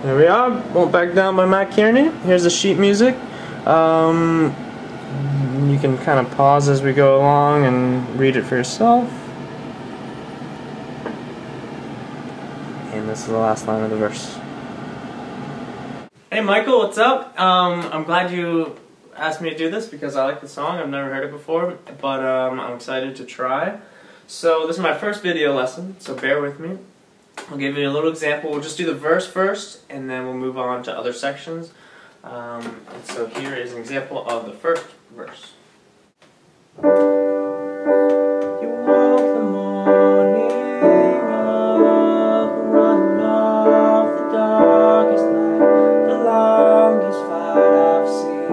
There we are, Won't Back Down by Kearney. Here's the sheet music. You can kind of pause as we go along and read it for yourself. And this is the last line of the verse. Hey Michael, what's up? I'm glad you asked me to do this because I like the song. I've never heard it before, but I'm excited to try. So this is my first video lesson, so bear with me. I'll give you a little example. We'll just do the verse first, and then we'll move on to other sections. And so here is an example of the first verse. You woke the morning up, running off the darkest night, the longest fight I've seen.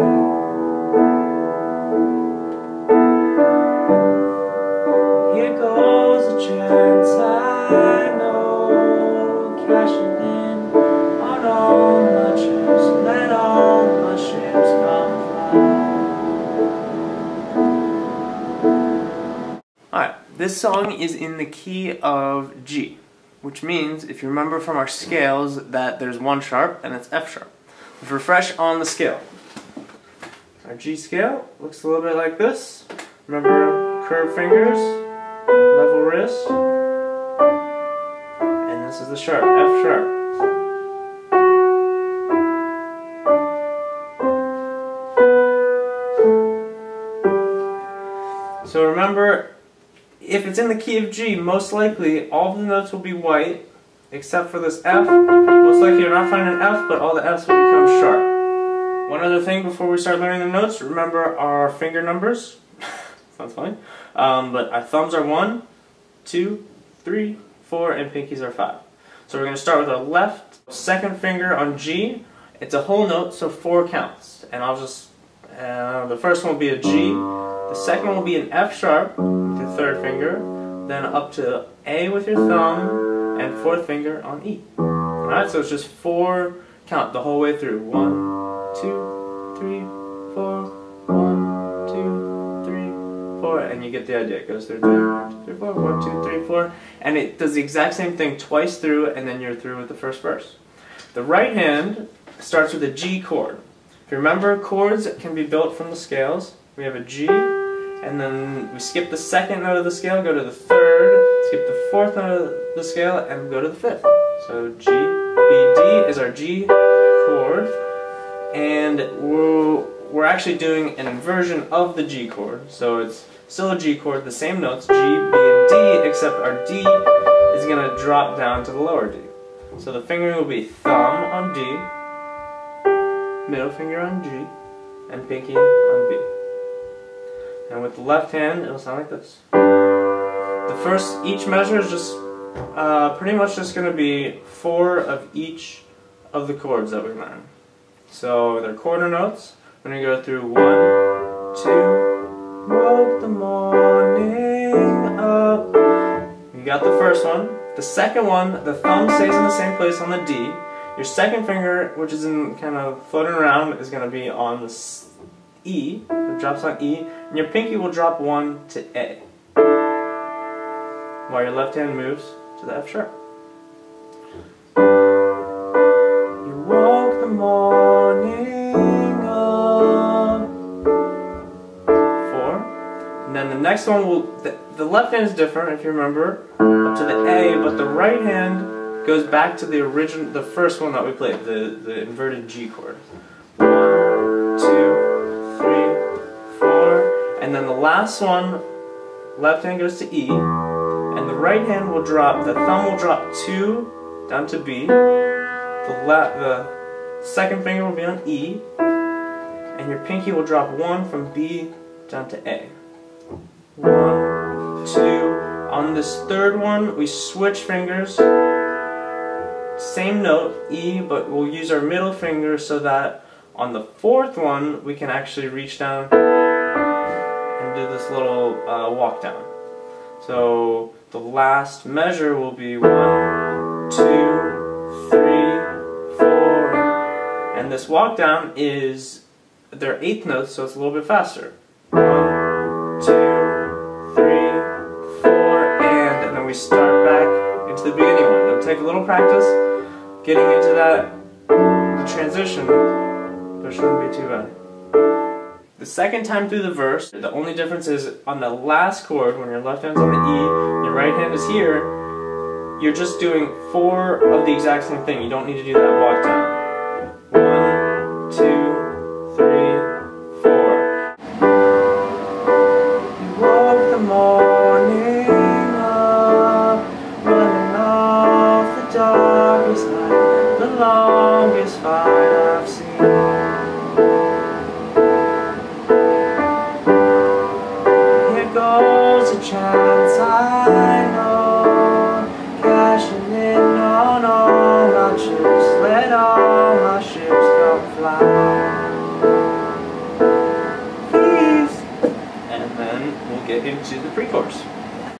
Here goes a chance I know, cashing in on all my chips, let all my ships come fly. Alright, this song is in the key of G, which means, if you remember from our scales, that there's one sharp and it's F sharp. Let's refresh on the scale. Our G scale looks a little bit like this. Remember, curved fingers, level wrist, and this is the sharp, F sharp. So remember, if it's in the key of G, most likely all the notes will be white, except for this F. Most likely you're not finding an F, but all the F's will become sharp. One other thing before we start learning the notes, remember our finger numbers. Sounds funny. But our thumbs are 1, 2, 3, 4, and pinkies are 5. So we're going to start with our left second finger on G. It's a whole note, so 4 counts. And I'll just, the first one will be a G. The second one will be an F sharp with your third finger. Then up to A with your thumb, and fourth finger on E. Alright, so it's just 4 count the whole way through. 1, 2, 3, 4, 1, 2, 3, 4, and you get the idea. It goes through 1, 2, 3, 4, 1, 2, 3, 4, and it does the exact same thing twice through, and then you're through with the first verse. The right hand starts with a G chord. If you remember, chords can be built from the scales. We have a G, and then we skip the second note of the scale, go to the third, skip the fourth note of the scale, and go to the fifth. So G, B, D is our G chord, and we're actually doing an inversion of the G chord. So it's still a G chord, the same notes, G, B, and D, except our D is going to drop down to the lower D. So the fingering will be thumb on D, middle finger on G, and pinky on B. And with the left hand, it'll sound like this. Each measure is just pretty much just going to be 4 of each of the chords that we learn. So they're quarter notes. We're going to go through 1, 2, woke the morning up. You got the first one. The second one, the thumb stays in the same place on the D. Your second finger, which is in kind of floating around, is going to be on the E. It drops on E, and your pinky will drop 1 to A, while your left hand moves to the F sharp. You woke the morning up. 4. And then the next one will, the left hand is different if you remember, up to the A, but the right hand goes back to the first one that we played, the inverted G chord. 1, 2, 3, 4, and then the last one, left hand goes to E, and the right hand will drop, the thumb will drop 2 down to B, the second finger will be on E, and your pinky will drop 1 from B down to A. 1, 2, on this third one, we switch fingers, same note, E, but we'll use our middle finger so that on the fourth one, we can actually reach down and do this little walk down. So the last measure will be 1, 2, 3, 4, and this walk down is, they're eighth notes, so it's a little bit faster. 1, 2, 3, 4, and then we start back into the beginning one. It'll take a little practice getting into that transition, but it shouldn't be too bad. The second time through the verse, the only difference is on the last chord, when your left hand's on the E, your right hand is here, you're just doing 4 of the exact same thing. You don't need to do that walk down. 1, 2, 3, 4. You woke the morning up, running off the darkest night, the longest fight.